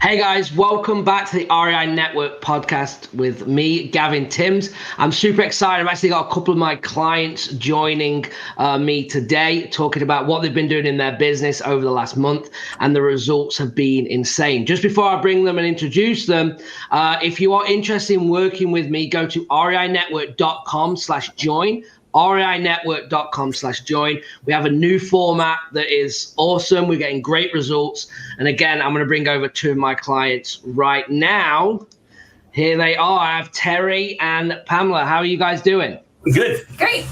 Hey guys, welcome back to the REI Network podcast with me, Gavin Timms. I'm super excited. I've actually got a couple of my clients joining me today, talking about what they've been doing in their business over the last month, and the results have been insane. Just before I bring them and introduce them, if you are interested in working with me, go to reinetwork.com/join. reinetwork.com/join. We have a new format that is awesome. We're getting great results. And again, I'm going to bring over two of my clients right now. Here they are. I have Terry and Pamela. How are you guys doing? Good. Great.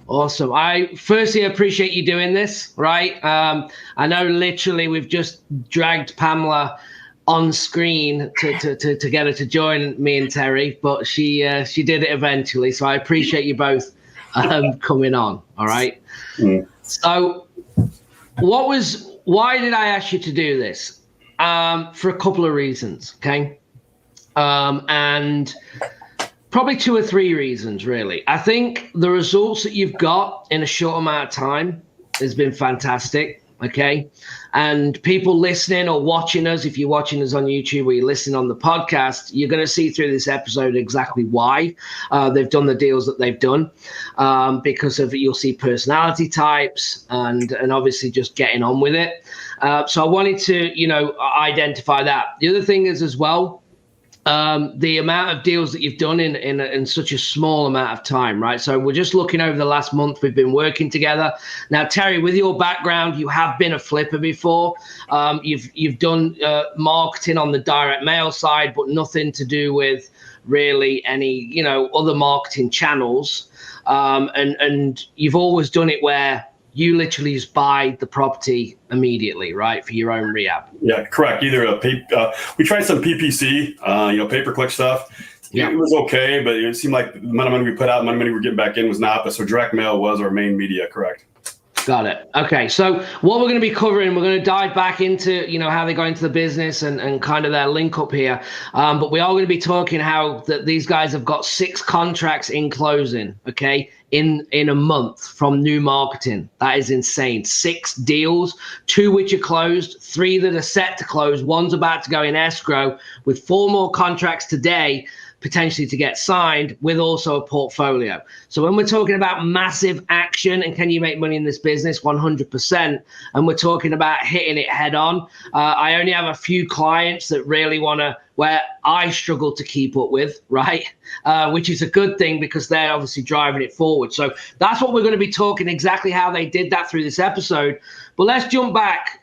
Awesome. I firstly appreciate you doing this, right? I know literally we've just dragged Pamela on screen to get her to join me and Terry, but she did it eventually. So I appreciate you both coming on. All right. So why did I ask you to do this? For a couple of reasons. Okay. And probably two or three reasons, really. I think the results that you've got in a short amount of time has been fantastic. Okay. And people listening or watching us, if you're watching us on YouTube or you're listening on the podcast, you're going to see through this episode exactly why they've done the deals that they've done, because of you'll see personality types and obviously just getting on with it. So I wanted to, identify that. The other thing is as well, the amount of deals that you've done in such a small amount of time, right? So we're just looking over the last month. We've been working together. Now, Terry, with your background, you have been a flipper before. You've done marketing on the direct mail side, but nothing to do with really any other marketing channels. And you've always done it where you literally just buy the property immediately, right, for your own rehab. Yeah, correct. Either we tried some PPC, pay-per-click stuff. Yeah. It was okay, but it seemed like the amount of money we put out, the amount of money we were getting back in was not. But so direct mail was our main media, correct? Got it. Okay, so what we're going to be covering, we're going to dive back into, how they go into the business and kind of their link up here. But we are going to be talking how that these guys have got 6 contracts in closing, okay, in a month from new marketing. That is insane. 6 deals, 2 which are closed, 3 that are set to close. 1's about to go in escrow with 4 more contracts today, potentially to get signed, with also a portfolio. So when we're talking about massive action and can you make money in this business, 100%. And we're talking about hitting it head on. I only have a few clients that really where I struggle to keep up with, right? Which is a good thing because they're obviously driving it forward. So that's what we're going to be talking, exactly how they did that through this episode. But let's jump back.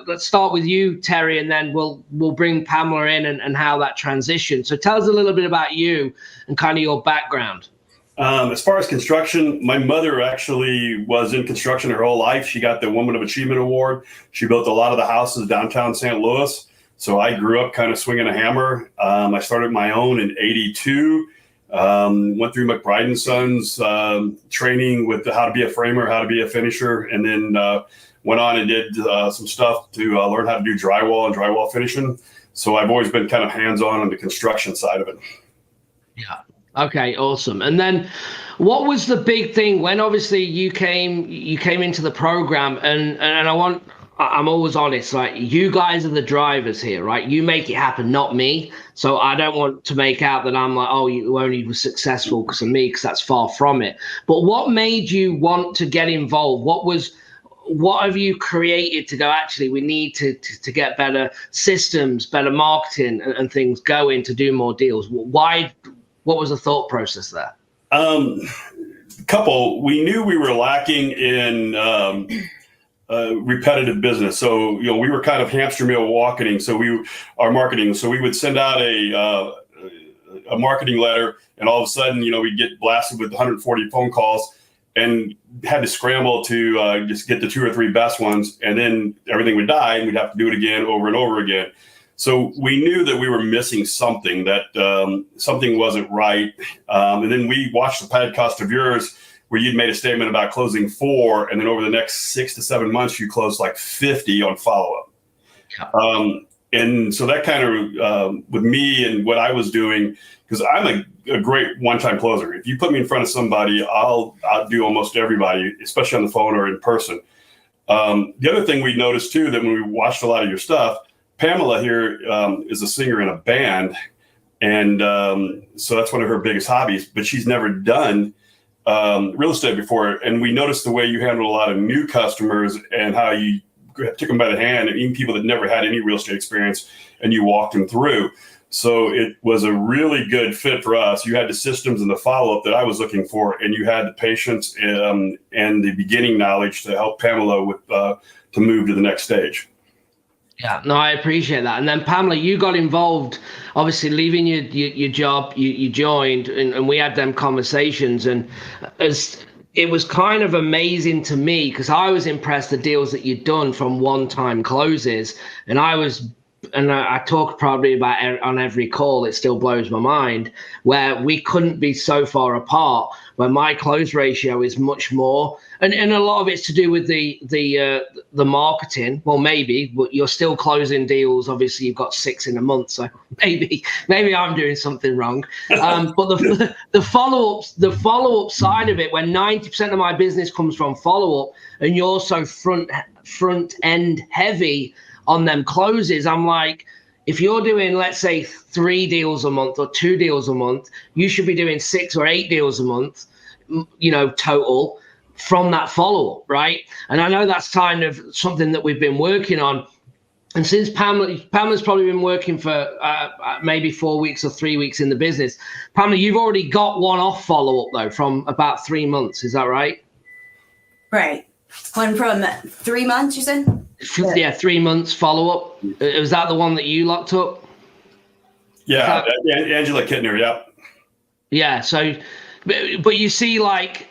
Let's start with you, Terry, and then we'll bring Pamela in and how that transition. So tell us a little bit about you and kind of your background. As far as construction, my mother actually was in construction her whole life. She got the Woman of Achievement Award. She built a lot of the houses downtown St. Louis. So I grew up kind of swinging a hammer. I started my own in '82. Went through McBride & Sons training with how to be a framer, how to be a finisher, and then went on and did some stuff to learn how to do drywall and drywall finishing. So I've always been kind of hands-on the construction side of it. Yeah. Okay, awesome. And then what was the big thing when obviously you came into the program and I'm always honest, like you guys are the drivers here, right? You make it happen, not me. So I don't want to make out that I'm like, oh, you only were successful because of me, because that's far from it. But what made you want to get involved? What have you created to go, actually, we need to get better systems, better marketing and things going to do more deals? Why? What was the thought process there? We knew we were lacking in repetitive business. So, we were kind of hamster wheel walking. So our marketing. So we would send out a marketing letter, and all of a sudden, we'd get blasted with 140 phone calls, and had to scramble to just get the 2 or 3 best ones, and then everything would die, and we'd have to do it again over and over again. So we knew that we were missing something, that something wasn't right. And then we watched the podcast of yours where you'd made a statement about closing 4, and then over the next 6 to 7 months, you closed like 50 on follow-up. Yeah. And so that kind of, with me and what I was doing, because I'm a great one-time closer. If you put me in front of somebody, I'll do almost everybody, especially on the phone or in person. The other thing we noticed too, that when we watched a lot of your stuff, Pamela here is a singer in a band, and so that's one of her biggest hobbies. But she's never done real estate before, and we noticed the way you handle a lot of new customers and how you took them by the hand, and even people that never had any real estate experience, and you walked them through. So it was a really good fit for us. You had the systems and the follow-up that I was looking for, and you had the patience and the beginning knowledge to help Pamela with to move to the next stage. Yeah, no, I appreciate that. And then Pamela, you got involved, obviously leaving your job, you joined, and we had them conversations, and it was kind of amazing to me because I was impressed the deals that you'd done from one-time closes, and I talk probably about on every call, it still blows my mind, where we couldn't be so far apart, where my close ratio is much more. And a lot of it's to do with the marketing. Well, maybe, but you're still closing deals. Obviously, you've got 6 in a month, so maybe I'm doing something wrong. But the follow-up side of it, when 90% of my business comes from follow-up, and you're so front end heavy on them closes, I'm like, if you're doing, let's say, 3 deals a month or 2 deals a month, you should be doing 6 or 8 deals a month, total from that follow-up, right? And I know that's kind of something that we've been working on. And since Pamela's probably been working for maybe 4 weeks or 3 weeks in the business, Pamela, you've already got one-off follow-up though from about 3 months. Is that right? Right. One from 3 months, you said? Yeah, 3 months follow-up. Was that the one that you locked up? Yeah, Angela Kittner, yeah. Yeah, so, but you see, like,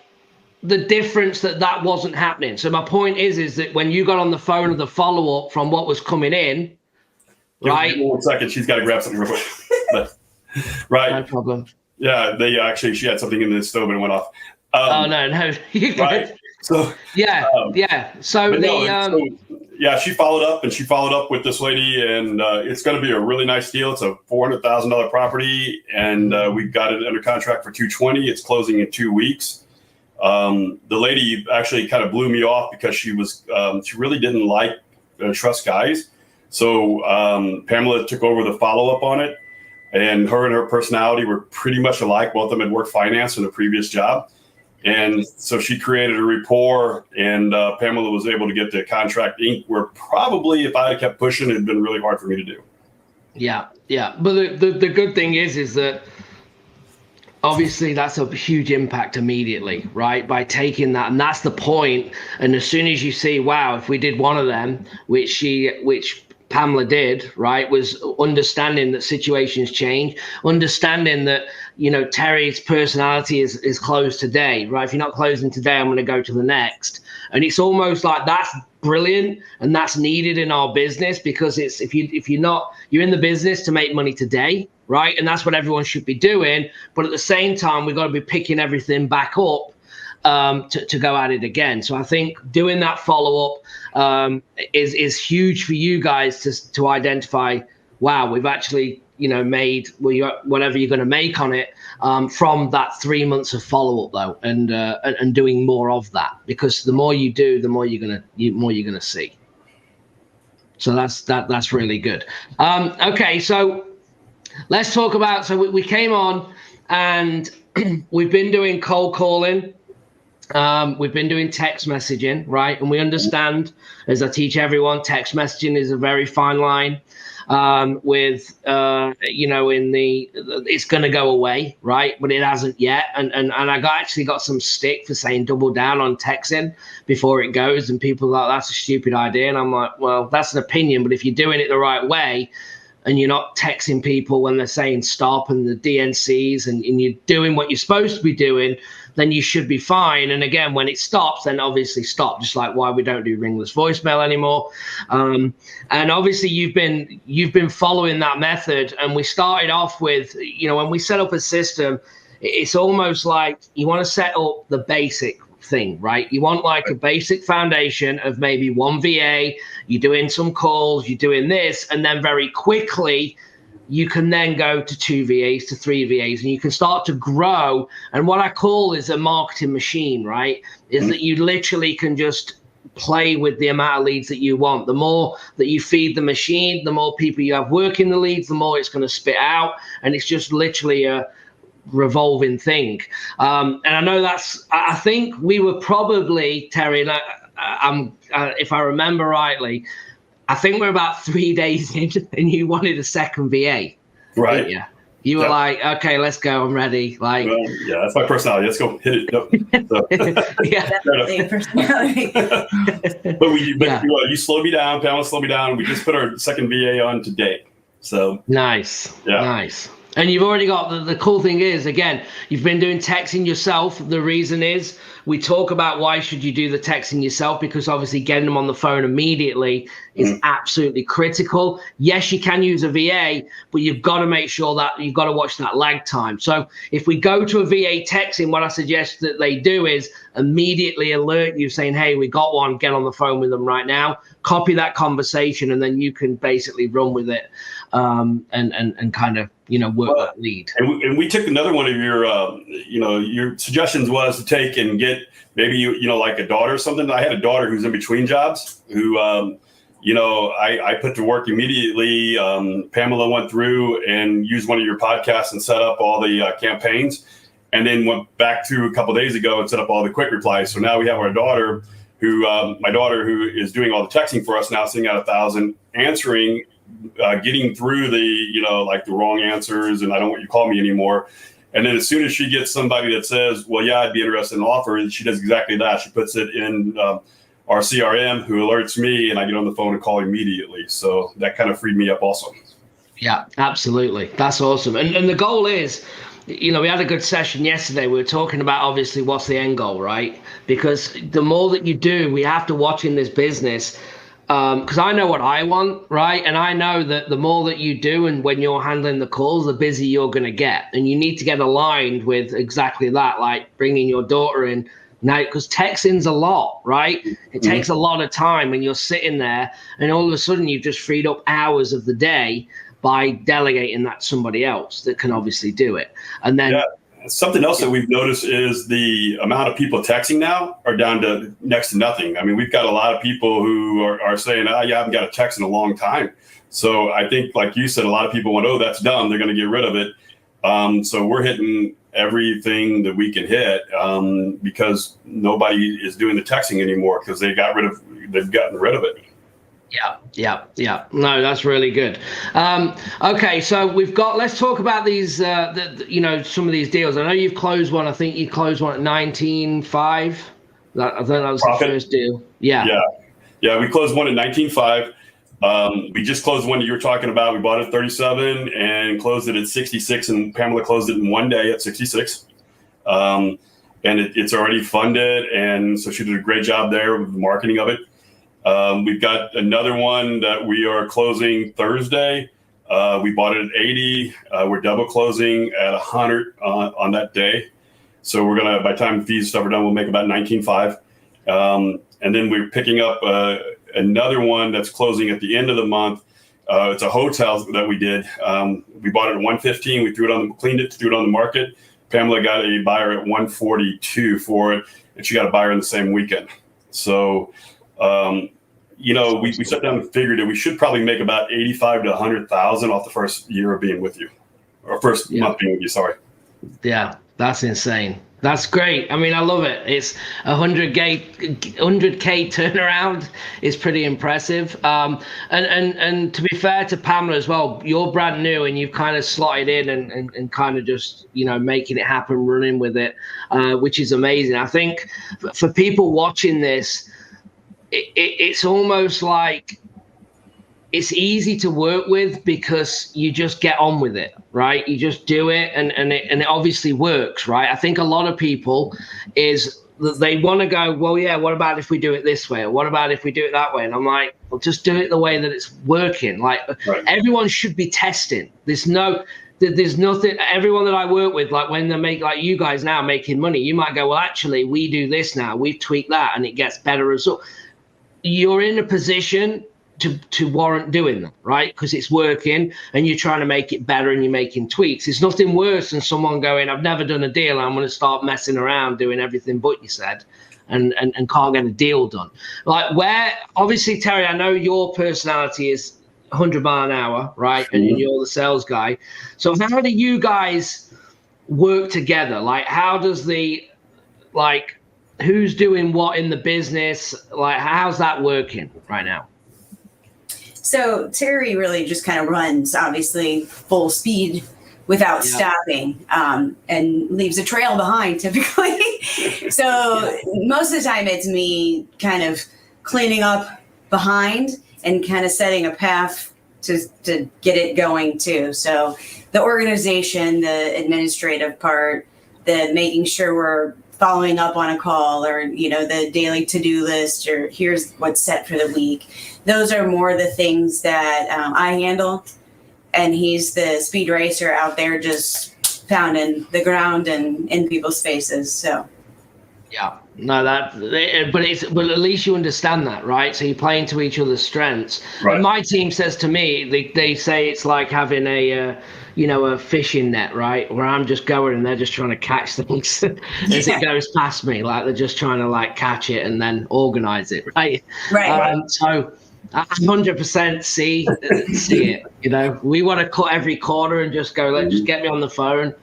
the difference that wasn't happening. So my point is that when you got on the phone of the follow-up from what was coming in, right? Give me 1 second, she's got to grab something real quick. Right. No problem. Yeah, she had something in the stove and it went off. No. Right. So yeah. So she followed up with this lady, and it's going to be a really nice deal. It's a $400,000 property, and we got it under contract for $220. It's closing in 2 weeks. The lady actually kind of blew me off because she really didn't like trust guys. So Pamela took over the follow up on it, and her personality were pretty much alike. Both of them had worked finance in a previous job. And so she created a rapport, and Pamela was able to get the contract inked, where probably if I had kept pushing, it'd been really hard for me to do. Yeah. But the good thing is that obviously that's a huge impact immediately, right? By taking that, and that's the point. And as soon as you see, wow, if we did one of them, which Pamela did, right, was understanding that situations change, understanding that, Terry's personality is closed today, right? If you're not closing today, I'm going to go to the next. And it's almost like that's brilliant, and that's needed in our business, because it's you're in the business to make money today, right? And that's what everyone should be doing. But at the same time, we've got to be picking everything back up to go at it again. So I think doing that follow up is huge for you guys to identify, wow, we've actually made whatever you're going to make on it from that 3 months of follow up though, and doing more of that, because the more you do, the more you're gonna see. So that's really good. Okay, so let's talk about. So we came on, and we've been doing cold calling. We've been doing text messaging, right? And we understand, as I teach everyone, text messaging is a very fine line. It's going to go away, right? But it hasn't yet. And I actually got some stick for saying double down on texting before it goes. And people are like, that's a stupid idea. And I'm like, well, that's an opinion. But if you're doing it the right way, and you're not texting people when they're saying stop and the DNCs, and you're doing what you're supposed to be doing, then you should be fine. And again, when it stops, then obviously stop, just like why we don't do ringless voicemail anymore. And obviously you've been following that method. And we started off with, when we set up a system, it's almost like you want to set up the basic thing, right? You want like a basic foundation of maybe one VA, you're doing some calls, you're doing this, and then very quickly you can then go to 2 VAs, to 3 VAs, and you can start to grow. And what I call is a marketing machine, right? Is that you literally can just play with the amount of leads that you want. The more that you feed the machine, the more people you have working the leads, the more it's going to spit out. And it's just literally a revolving thing. And I know I think we were probably, Terry, and if I remember rightly, I think we're about 3 days in and you wanted a second VA. Right. Yeah. You were like, okay, let's go. I'm ready. Like, well, yeah, that's my personality. Let's go hit it. No. So. Yeah. Definitely personality. But you slowed me down. Pamela slowed me down. We just put our second VA on today. So nice. Yeah. Nice. And you've already got the cool thing is, again, you've been doing texting yourself. The reason is we talk about why should you do the texting yourself, because obviously getting them on the phone immediately is absolutely critical. Yes, you can use a VA, but you've got to make sure that you've got to watch that lag time. So if we go to a VA texting, what I suggest that they do is immediately alert you saying, hey, we got one, get on the phone with them right now, copy that conversation, and then you can basically run with it and kind of, work that lead. And we took another one of your, your suggestions was to take and get maybe, like a daughter or something. I had a daughter who's in between jobs who, I put to work immediately. Pamela went through and used one of your podcasts and set up all the campaigns, and then went back through a couple of days ago and set up all the quick replies. So now we have our daughter my daughter who is doing all the texting for us now, sitting at 1,000, answering, getting through the, the wrong answers and I don't want you to call me anymore. And then as soon as she gets somebody that says, well, yeah, I'd be interested in an offer, she does exactly that. She puts it in our CRM, who alerts me, and I get on the phone and call immediately. So that kind of freed me up also. Yeah, absolutely. That's awesome. And the goal is, we had a good session yesterday. We were talking about obviously what's the end goal, right? Because the more that you do, we have to watch in this business. Because I know what I want, right? And I know that the more that you do and when you're handling the calls, the busier you're going to get. And you need to get aligned with exactly that, like bringing your daughter in now, because texting's a lot, right? It takes a lot of time when you're sitting there and all of a sudden you've just freed up hours of the day by delegating that to somebody else that can obviously do it. And then something else that we've noticed is the amount of people texting now are down to next to nothing. I mean, we've got a lot of people who are saying, I haven't got a text in a long time. So I think, like you said, a lot of people went, oh, that's done. They're going to get rid of it. So we're hitting everything that we can hit because nobody is doing the texting anymore because they've gotten rid of it. Yeah. No, that's really good. Okay, so let's talk about these, some of these deals. I know you've closed one. I think you closed one at 19.5. I think that was Profit. The first deal. Yeah, we closed one at 19.5. We just closed one that you were talking about. We bought it at 37 and closed it at 66, and Pamela closed it in one day at 66. And it's already funded, and so she did a great job there with the marketing of it. We've got another one that we are closing Thursday. We bought it at 80. We're double closing at 100 on that day. So we're going to, by the time fees and stuff are done, we'll make about 19.5. And then we're picking up another one that's closing at the end of the month. It's a hotel that we did. We bought it at 115. We cleaned it, threw it on the market. Pamela got a buyer at 142 for it, and she got a buyer in the same weekend. So, we sat down and figured that we should probably make about 85 to 100,000 off the first year of being with you, or first month being with you. Sorry. Yeah, that's insane. That's great. I mean, I love it. It's 100K turnaround is pretty impressive. And to be fair to Pamela as well, you're brand new and you've kind of slotted in and kind of just, making it happen, running with it, which is amazing. I think for people watching this, it's almost like it's easy to work with because you just get on with it, right? You just do it and it obviously works, right? I think a lot of people is that they want to go, well, yeah, what about if we do it this way? Or what about if we do it that way? And I'm like, well, just do it the way that it's working. Like Everyone should be testing. There's nothing, everyone that I work with, like when they make, like you guys now making money, you might go, well, actually we do this now, we've tweaked that and it gets better as well. You're in a position to warrant doing that, right? Because it's working and you're trying to make it better and you're making tweaks. It's nothing worse than someone going, I've never done a deal, I'm going to start messing around doing everything but you said. and can't get a deal done. Like where, obviously, Terry, I know your personality is 100 mile an hour, right? And you're the sales guy. So how do you guys work together? Like, how does who's doing what in the business? Like, how's that working right now? So Terry really just kind of runs, obviously, full speed without stopping, and leaves a trail behind typically. So most of the time it's me kind of cleaning up behind and kind of setting a path to get it going too. So the organization, the administrative part, the making sure we're following up on a call, or, you know, the daily to-do list, or here's what's set for the week. Those are more the things that I handle. And he's the speed racer out there just pounding the ground and in people's faces. So. Yeah, no, but at least you understand that, right? So you're playing to each other's strengths. Right. And my team says to me, they say it's like having a fishing net, right? Where I'm just going and they're just trying to catch things as it goes past me. Like they're just trying to like catch it and then organize it, right? Right. So I 100% see it. You know, we want to cut every corner and just go, just get me on the phone.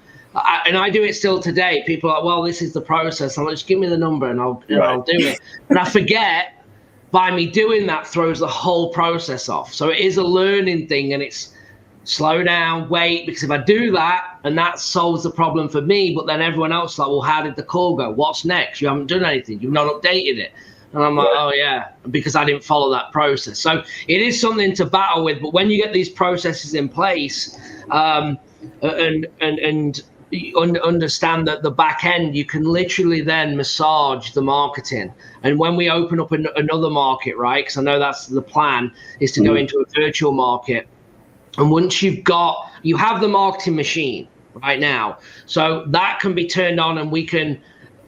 And I do it still today. People are like, well, this is the process. I'm like, just give me the number and I'll do it. And I forget, by me doing that throws the whole process off. So it is a learning thing, and it's slow down, wait, because if I do that and that solves the problem for me, but then everyone else is like, well, how did the call go? What's next? You haven't done anything. You've not updated it. And I'm like, oh yeah, because I didn't follow that process. So it is something to battle with. But when you get these processes in place, and you understand that the back end, you can literally then massage the marketing. And when we open up another market, right? Because I know that's the plan, is to go into a virtual market. And once you have the marketing machine right now, so that can be turned on, and we can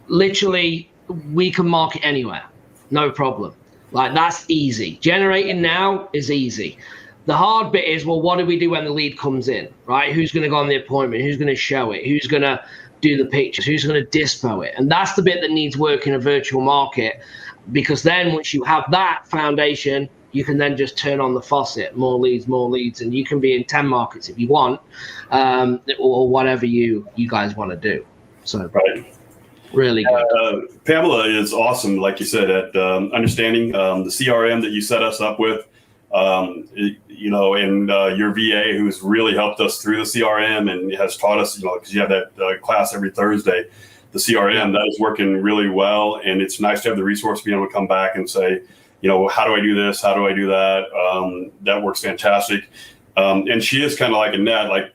market anywhere, no problem. Like that's easy. Generating now is easy. The hard bit is, well, what do we do when the lead comes in, right? Who's going to go on the appointment? Who's going to show it? Who's going to do the pictures? Who's going to dispo it? And that's the bit that needs work in a virtual market, because then once you have that foundation, you can then just turn on the faucet, more leads, and you can be in 10 markets if you want, or whatever you guys want to do. So really good. Pamela is awesome, like you said, at understanding the CRM that you set us up with. And your VA, who's really helped us through the CRM and has taught us, because you have that class every Thursday, the CRM, that is working really well. And it's nice to have the resource to be able to come back and say, how do I do this? How do I do that? That works fantastic. And she is kind of like a net. Like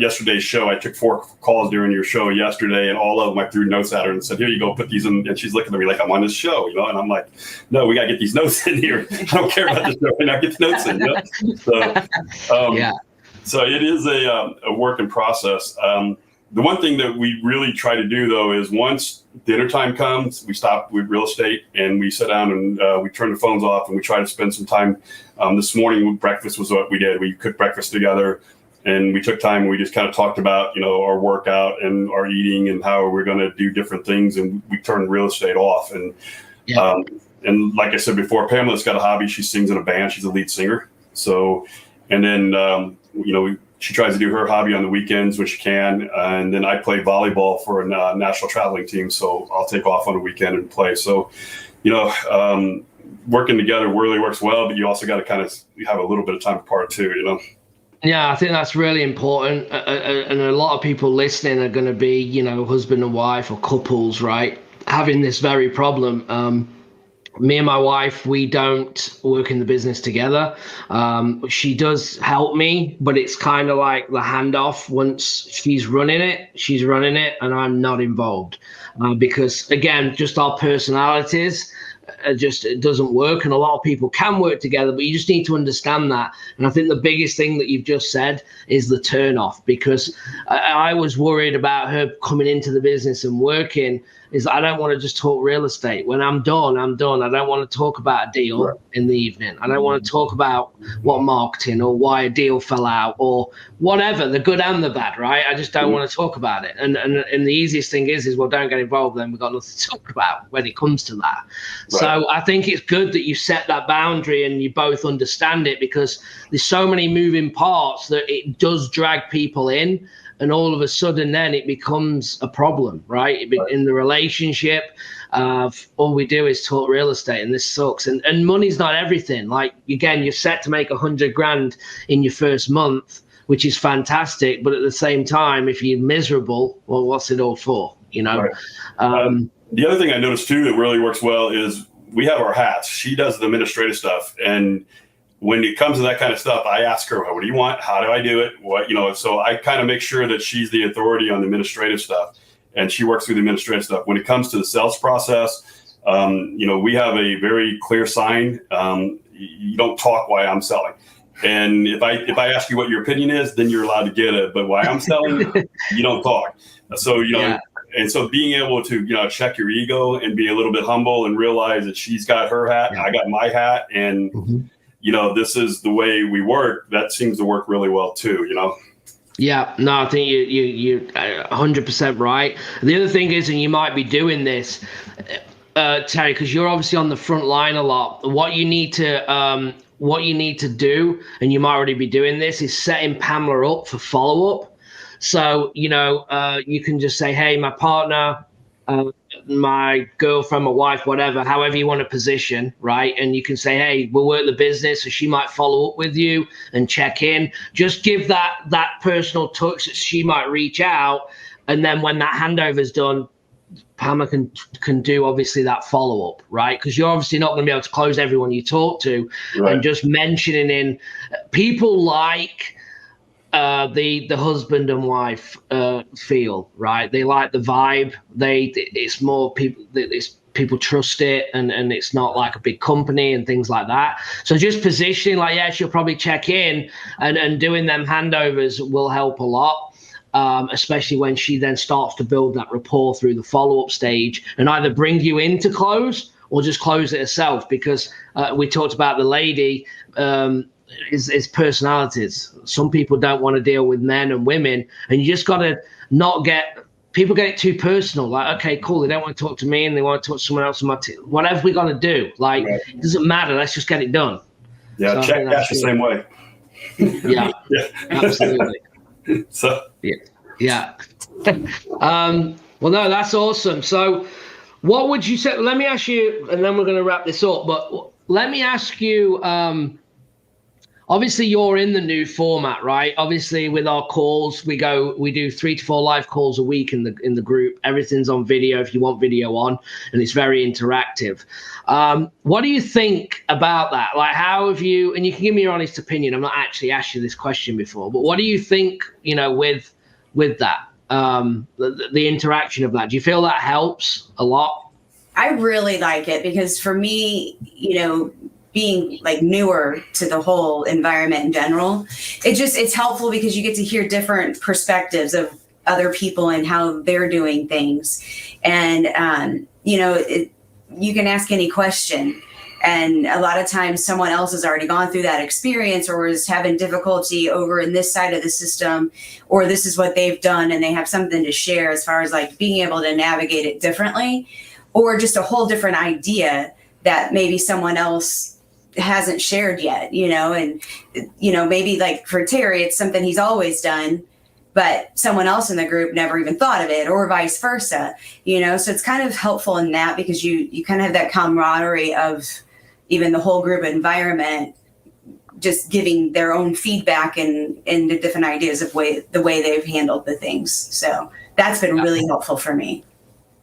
yesterday's show, I took 4 calls during your show yesterday, and all of them I threw notes at her and said, here you go, put these in. And she's looking at me like I'm on this show, and I'm like, no, we got to get these notes in here. I don't care about this show. And I get the notes in. So it is a work in process. The one thing that we really try to do, though, is once dinner time comes, we stop with real estate and we sit down and we turn the phones off, and we try to spend some time. This morning, breakfast was what we did. We cooked breakfast together, and we took time and we just kind of talked about, our workout and our eating and how we're going to do different things. And we turned real estate off. And and like I said before, Pamela's got a hobby. She sings in a band. She's a lead singer. So, and then, she tries to do her hobby on the weekends when she can. And then I play volleyball for a national traveling team. So I'll take off on the weekend and play. So, working together really works well, but you also got to kind of have a little bit of time apart too, Yeah, I think that's really important. And a lot of people listening are going to be, husband and wife or couples, right? Having this very problem. Me and my wife, we don't work in the business together. She does help me, but it's kind of like the handoff. Once she's running it, and I'm not involved. Because, again, just our personalities, it doesn't work, and a lot of people can work together, but you just need to understand that. And I think the biggest thing that you've just said is the turn off, because I was worried about her coming into the business and working. Is I don't want to just talk real estate. When I'm done. I don't want to talk about a deal in the evening. I don't want to talk about what marketing or why a deal fell out or whatever, the good and the bad, right? I just don't want to talk about it. And the easiest thing is well, don't get involved, then we've got nothing to talk about when it comes to that. Right. So I think it's good that you set that boundary and you both understand it, because there's so many moving parts that it does drag people in. And all of a sudden, then it becomes a problem, right? In the relationship, all we do is talk real estate, and this sucks. And money's not everything. Like, again, you're set to make $100,000 in your first month, which is fantastic. But at the same time, if you're miserable, well, what's it all for? You know. Right. The other thing I noticed too that really works well is we have our hats. She does the administrative stuff, and when it comes to that kind of stuff, I ask her, what do you want? How do I do it? So I kind of make sure that she's the authority on the administrative stuff, and she works through the administrative stuff. When it comes to the sales process, we have a very clear sign. You don't talk while I'm selling. And if I ask you what your opinion is, then you're allowed to get it. But while I'm selling, you don't talk. So, And so being able to, check your ego and be a little bit humble and realize that she's got her hat, I got my hat, and this is the way we work. That seems to work really well too, Yeah, no, I think you're 100% right. The other thing is, and you might be doing this, Terry, because you're obviously on the front line a lot. What you need to do, and you might already be doing this, is setting Pamela up for follow-up. So, you can just say, hey, my partner, my girlfriend, my wife, whatever, however you want to position, right? And you can say, hey, we'll work the business, so she might follow up with you and check in. Just give that personal touch that she might reach out. And then when that handover is done, Pamela can do obviously that follow-up, right? Because you're obviously not going to be able to close everyone you talk to. Right. And just mentioning in people like the husband and wife feel, right? They like the vibe. It's more people. People trust it, and it's not like a big company and things like that. So just positioning like, yeah, she'll probably check in, and doing them handovers will help a lot. Especially when she then starts to build that rapport through the follow-up stage, and either bring you in to close or just close it herself. Because we talked about the lady. Is personalities. Some people don't want to deal with men and women, and you just got to not get people get it too personal. Like, okay, cool, they don't want to talk to me and they want to talk to someone else. Whatever we got to do, like, It doesn't matter. Let's just get it done. Yeah, so check that's the same way. Yeah, absolutely. So yeah. Well, no, that's awesome. So, what would you say? Let me ask you, and then we're going to wrap this up. But let me ask you. Obviously, you're in the new format, right? Obviously, with our calls, we do 3 to 4 live calls a week in the group. Everything's on video if you want video on, and it's very interactive. What do you think about that? Like, how have you? And you can give me your honest opinion. I'm not actually asked you this question before, but what do you think? With that, the interaction of that. Do you feel that helps a lot? I really like it, because for me, being like newer to the whole environment in general, it's helpful because you get to hear different perspectives of other people and how they're doing things. And, you can ask any question. And a lot of times someone else has already gone through that experience, or is having difficulty over in this side of the system, or this is what they've done, and they have something to share as far as like being able to navigate it differently, or just a whole different idea that maybe someone else hasn't shared yet, and, maybe like for Terry, it's something he's always done, but someone else in the group never even thought of it, or vice versa, so it's kind of helpful in that, because you kind of have that camaraderie of even the whole group environment, just giving their own feedback and the different ideas of the way they've handled the things. So that's been really helpful for me.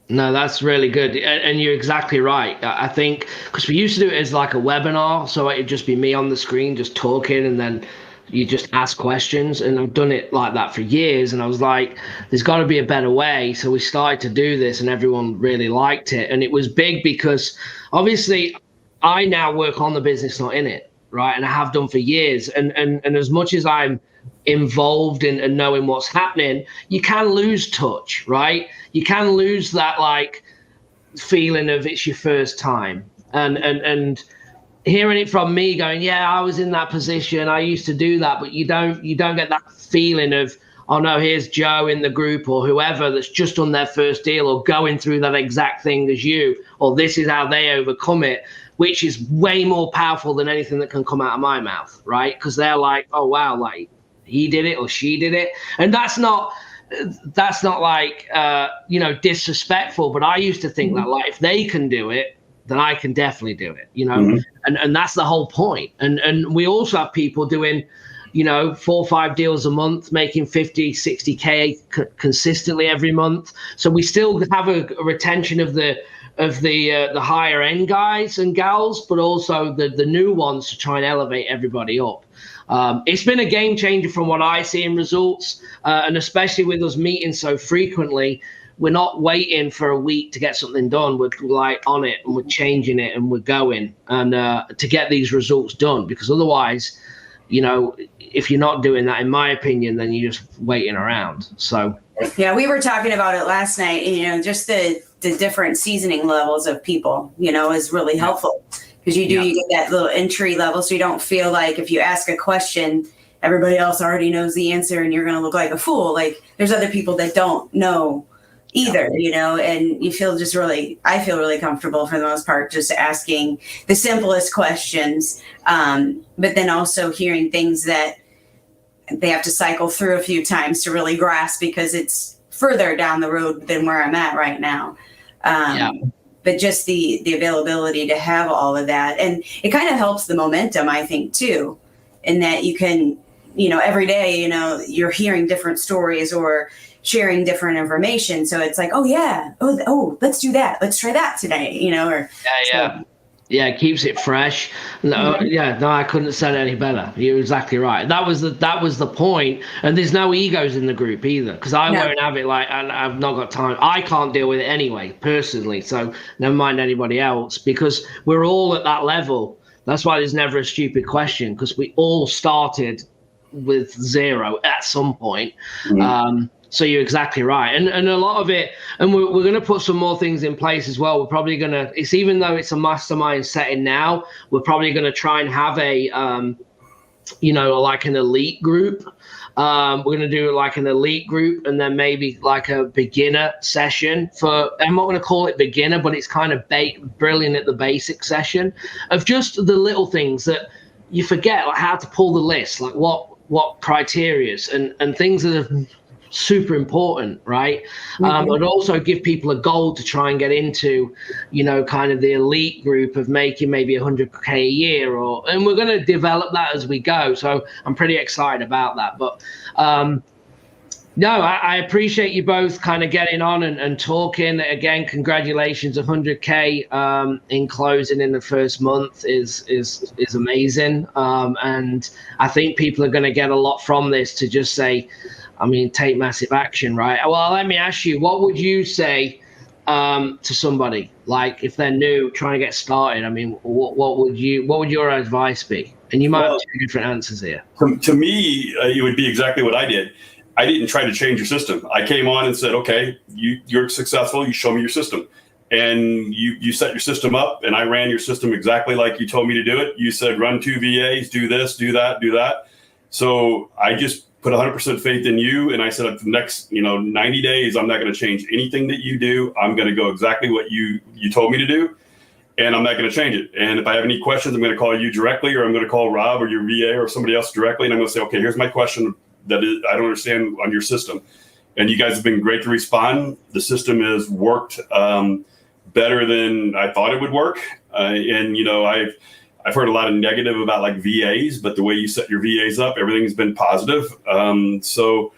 No, that's really good. And you're exactly right. I think because we used to do it as like a webinar, so it'd just be me on the screen just talking, and then You just ask questions, and I've done it like that for years. And I was like, there's got to be a better way. So we started to do this, and everyone really liked it. And it was big because obviously I now work on the business, not in it, right? And I have done for years. And as much as I'm involved in and knowing what's happening, you can lose touch, right? You can lose that like feeling of it's your first time. And hearing it from me going, yeah, I was in that position, I used to do that, but you don't get that feeling of, oh no, here's Joe in the group or whoever that's just done their first deal or going through that exact thing as you, or this is how they overcome it, which is way more powerful than anything that can come out of my mouth, right? Because they're like, oh wow, like he did it or she did it. And that's not like disrespectful, but I used to think that like if they can do it, then I can definitely do it, and that's the whole point. And we also have people doing, 4 or 5 deals a month, making 50, 60K consistently every month. So we still have a retention of the higher end guys and gals, but also the new ones to try and elevate everybody up. It's been a game changer from what I see in results, and especially with us meeting so frequently. We're not waiting for a week to get something done. We're like on it, and we're changing it, and we're going and to get these results done. Because otherwise, if you're not doing that, in my opinion, then you're just waiting around. So yeah, we were talking about it last night. Just the different seasoning levels of people, is really helpful because you get that little entry level, so you don't feel like if you ask a question, everybody else already knows the answer, and you're going to look like a fool. Like there's other people that don't know either, and I feel really comfortable for the most part just asking the simplest questions, but then also hearing things that they have to cycle through a few times to really grasp because it's further down the road than where I'm at right now. But just the availability to have all of that, and it kind of helps the momentum, I think, too, in that you can, every day, you're hearing different stories or sharing different information. So it's like, let's do that. Let's try that today, Yeah, it keeps it fresh. I couldn't have said it any better. You're exactly right. That was the point. And there's no egos in the group either, because I won't have it like, and I've not got time. I can't deal with it anyway, personally. So never mind anybody else, because we're all at that level. That's why there's never a stupid question, because we all started with 0 at some point. So you're exactly right. And a lot of it, and we're going to put some more things in place as well. We're probably going to, even though it's a mastermind setting now, we're probably going to try and have a, like an elite group. We're going to do like an elite group and then maybe like a beginner session I'm not going to call it beginner, but it's kind of brilliant at the basic session of just the little things that you forget, like how to pull the list, like what criterias and things that are super important, right? But also give people a goal to try and get into, kind of the elite group of making maybe 100K a year, and we're going to develop that as we go. So I'm pretty excited about that. But I appreciate you both kind of getting on and talking. Again, congratulations, 100K in closing in the first month is amazing. And I think people are going to get a lot from this to just say, take massive action, right? Well, let me ask you, what would you say to somebody, like if they're new, trying to get started? What would your advice be? And you might have 2 different answers here. To me, it would be exactly what I did. I didn't try to change your system. I came on and said, okay, you're successful. You show me your system. And you set your system up, and I ran your system exactly like you told me to do it. You said, run 2 VAs, do this, do that, do that. So I just put 100% faith in you. And I said, the next, 90 days, I'm not going to change anything that you do. I'm going to go exactly what you told me to do. And I'm not going to change it. And if I have any questions, I'm going to call you directly, or I'm going to call Rob or your VA or somebody else directly. And I'm going to say, okay, here's my question that I don't understand on your system. And you guys have been great to respond. The system has worked better than I thought it would work. I've heard a lot of negative about like VAs, but the way you set your VAs up, everything's been positive. So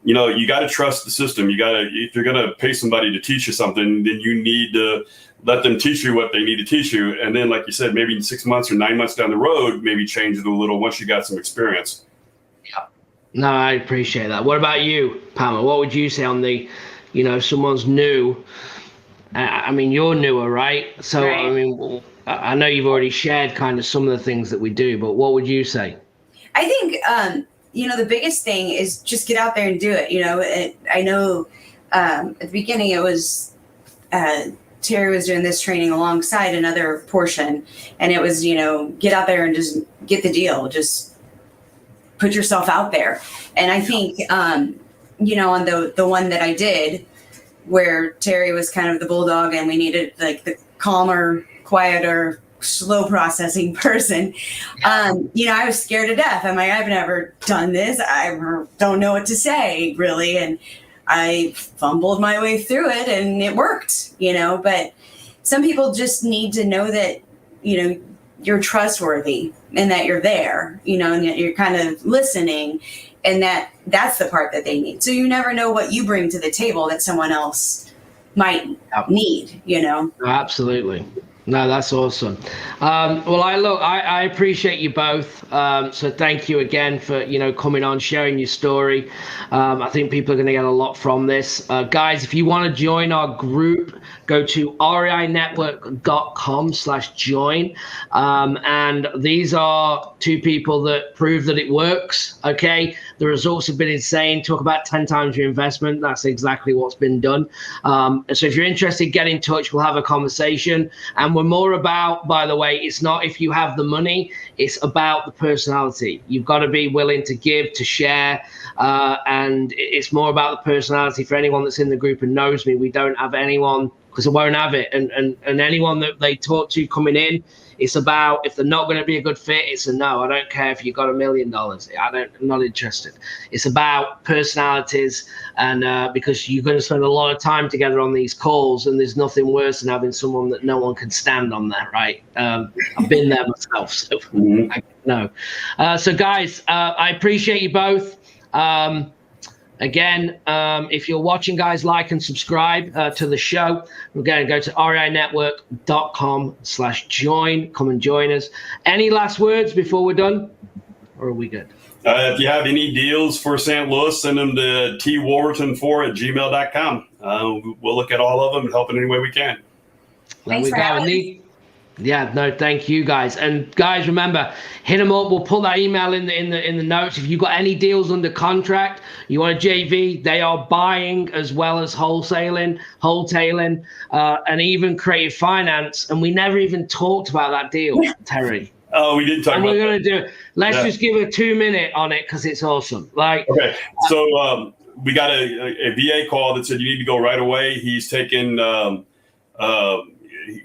you got to trust the system. If you're going to pay somebody to teach you something, then you need to let them teach you what they need to teach you. And then, like you said, maybe in 6 months or 9 months down the road, maybe change it a little once you got some experience. No, I appreciate that. What about you, Pamela? What would you say on the, someone's new? I mean, you're newer, right? So, Right. I mean, I know you've already shared kind of some of the things that we do, but what would you say? I think, the biggest thing is just get out there and do it. I know at the beginning it was Terry was doing this training alongside another portion, and it was, get out there and just get the deal. Just put yourself out there. And I think, on the one that I did, where Terry was kind of the bulldog and we needed like the calmer, quieter, slow processing person. I was scared to death. I'm like, I've never done this. I don't know what to say really. And I fumbled my way through it and it worked, but some people just need to know that, you're trustworthy and that you're there, and that you're kind of listening, and that's the part that they need. So you never know what you bring to the table that someone else might need, Absolutely. No, that's awesome. Well, I appreciate you both. So thank you again for, coming on, sharing your story. I think people are going to get a lot from this. Guys, if you want to join our group, go to reinetwork.com/join. And these are two people that prove that it works. Okay. The results have been insane. Talk about 10 times your investment. That's exactly what's been done. So if you're interested, get in touch. We'll have a conversation. And we're more about, by the way, it's not if you have the money, it's about the personality. You've got to be willing to give, to share. And it's more about the personality. For anyone that's in the group and knows me, we don't have anyone, because I won't have it. And anyone that they talk to coming in, it's about, if they're not going to be a good fit, it's a no. I don't care if you've got $1 million. I'm not interested. It's about personalities, and because you're going to spend a lot of time together on these calls, and there's nothing worse than having someone that no one can stand on that, right? I've been there myself, so I know. So guys, I appreciate you both. Again, if you're watching, guys, like and subscribe to the show. We're going to go to reinetwork.com/join. Come and join us. Any last words before we're done? Or are we good? If you have any deals for St. Louis, send them to twolverton4@gmail.com. We'll look at all of them and help in any way we can. There we go. Yeah, no, thank you guys. And guys, remember, hit them up. We'll put that email in the notes. If you've got any deals under contract, you want a JV, they are buying as well as wholetailing, and even creative finance. And we never even talked about that deal, Terry. Oh, we didn't talk about that. And we're going to do it. Let's just give a 2-minute on it because it's awesome. Okay, so we got a VA call that said you need to go right away. He's taking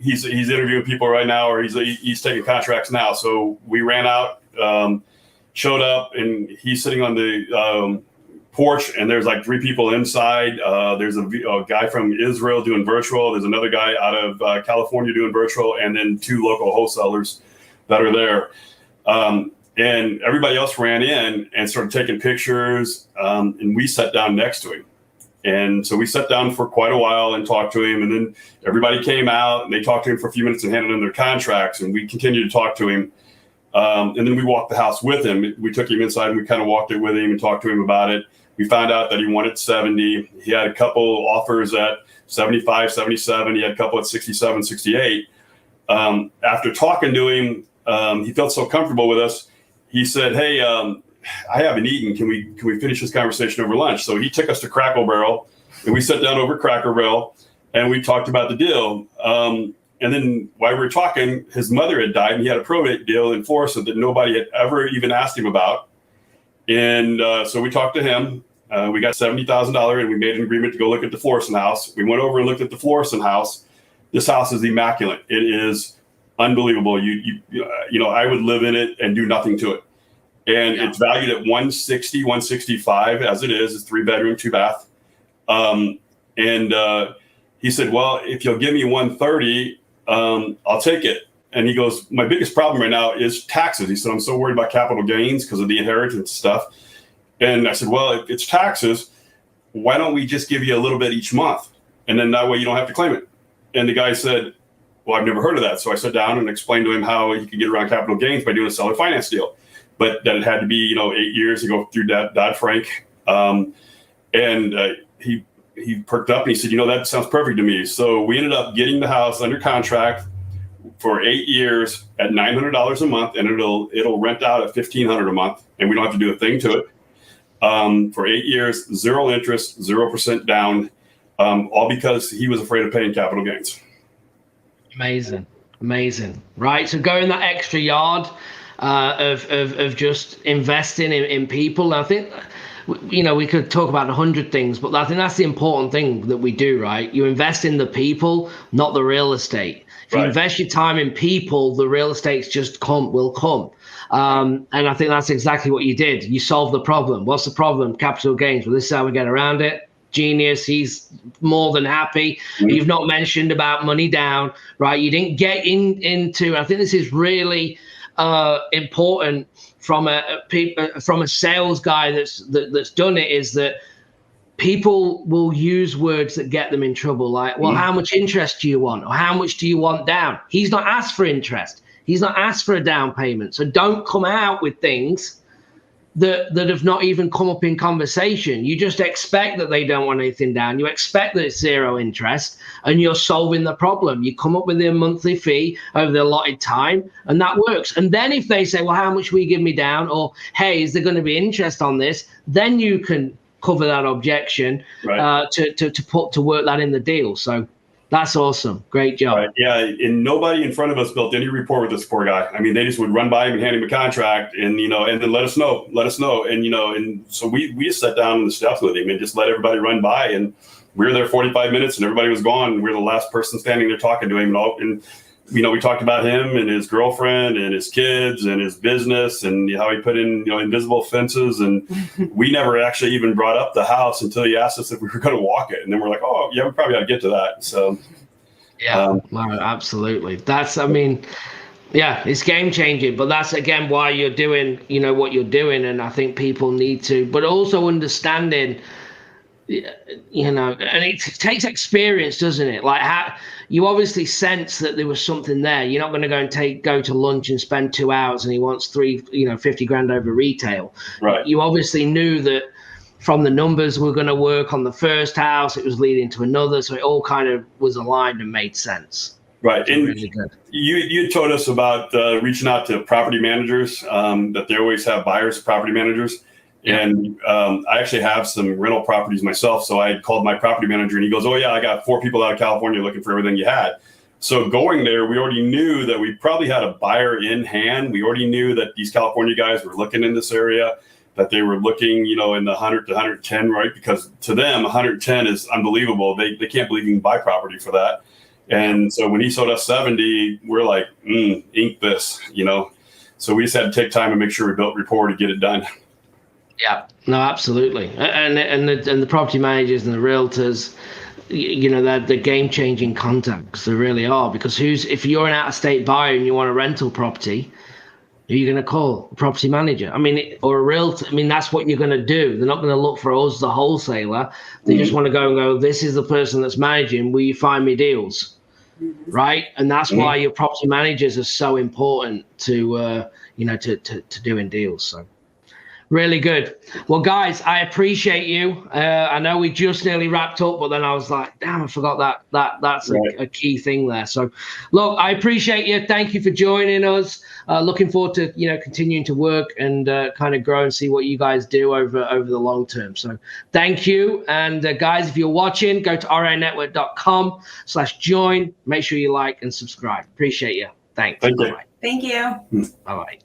he's interviewing people right now, or he's taking contracts now. So we ran out, showed up, and he's sitting on the porch, and there's like 3 people inside. There's a guy from Israel doing virtual. There's another guy out of California doing virtual, and then 2 local wholesalers that are there. And everybody else ran in and started taking pictures, and we sat down next to him. And so we sat down for quite a while and talked to him, and then everybody came out and they talked to him for a few minutes and handed in their contracts, and we continued to talk to him. And then we walked the house with him. We took him inside and we kind of walked it with him and talked to him about it. We found out that he wanted 70. He had a couple offers at 75, 77. He had a couple at 67, 68. After talking to him, he felt so comfortable with us. He said, "Hey, I haven't eaten. Can we finish this conversation over lunch?" So he took us to Cracker Barrel, and we sat down over Cracker Barrel, and we talked about the deal. And then while we were talking, his mother had died, and he had a probate deal in Florissant that nobody had ever even asked him about. And so we talked to him. We got $70,000, and we made an agreement to go look at the Florissant house. We went over and looked at the Florissant house. This house is immaculate. It is unbelievable. I would live in it and do nothing to it. And it's valued at 160, 165 as it is. It's 3-bedroom, 2-bath. And he said, "Well, if you'll give me 130, I'll take it." And he goes, "My biggest problem right now is taxes." He said, "I'm so worried about capital gains because of the inheritance stuff." And I said, "Well, if it's taxes, why don't we just give you a little bit each month? And then that way you don't have to claim it." And the guy said, "Well, I've never heard of that." So I sat down and explained to him how he could get around capital gains by doing a seller finance deal. but that it had to be, 8 years to go through Dodd-Frank. He perked up and he said, that sounds perfect to me. So we ended up getting the house under contract for 8 years at $900 a month, and it'll rent out at $1,500 a month, and we don't have to do a thing to it. For 8 years, 0 interest, 0% down, all because he was afraid of paying capital gains. Amazing. Right. So going that extra yard of just investing in people. I think, we could talk about 100 things, but I think that's the important thing that we do, right? You invest in the people, not the real estate. If you invest your time in people, the real estates just will come. And I think that's exactly what you did. You solved the problem. What's the problem? Capital gains. Well, this is how we get around it. Genius. He's more than happy. You've not mentioned about money down, right? You didn't get into, I think this is really important from a sales guy that's done it, is that people will use words that get them in trouble. Like, well, how much interest do you want? Or how much do you want down? He's not asked for interest. He's not asked for a down payment. So don't come out with things that have not even come up in conversation. You just expect that they don't want anything down. You expect that it's 0 interest, and you're solving the problem. You come up with a monthly fee over the allotted time, and that works. And then if they say, well, how much will you give me down? Or, hey, is there going to be interest on this? Then you can cover that objection to work that in the deal. So that's awesome. Great job. Right. Yeah. And nobody in front of us built any rapport with this poor guy. I mean, they just would run by him and hand him a contract and, and then let us know. And, and so we just sat down on the steps with him and just let everybody run by. And we were there 45 minutes and everybody was gone. We were the last person standing there talking to him. And we talked about him and his girlfriend and his kids and his business and how he put in, invisible fences. And we never actually even brought up the house until he asked us if we were going to walk it. And then we're like, oh, yeah, we probably ought to get to that. So, no, absolutely. It's game changing. But that's, again, why you're doing, what you're doing. And I think people need to, but also understanding, and it takes experience, doesn't it? Like, how you obviously sense that there was something there. You're not going to go to lunch and spend 2 hours and he wants 50 grand over retail. Right. You obviously knew that from the numbers we're going to work on the first house, it was leading to another. So it all kind of was aligned and made sense. Right. And really you told us about reaching out to property managers, that they always have buyers, property managers. And I actually have some rental properties myself. So I called my property manager and he goes, oh, yeah, I got 4 people out of California looking for everything you had. So going there, we already knew that we probably had a buyer in hand. We already knew that these California guys were looking in this area, that they were looking, in the 100 to 110, right? Because to them, 110 is unbelievable. They can't believe you can buy property for that. And so when he sold us 70, we're like, ink this, So we just had to take time and make sure we built rapport to get it done. Yeah, no, absolutely. And the property managers and the realtors, they're the game-changing contacts. They really are. Because if you're an out-of-state buyer and you want a rental property, who are you going to call? A property manager? Or a realtor? That's what you're going to do. They're not going to look for us, the wholesaler. They just want to go, this is the person that's managing. Will you find me deals? Right? And that's why your property managers are so important to doing deals. So. Really good. Well, guys, I appreciate you. I know we just nearly wrapped up, but then I was like, damn, I forgot that's a key thing there. So, look, I appreciate you. Thank you for joining us. Looking forward to, continuing to work and kind of grow and see what you guys do over the long term. So thank you. And guys, if you're watching, go to rinetwork.com/join. Make sure you like and subscribe. Appreciate you. Thanks. Thank you. Thank you. Bye-bye.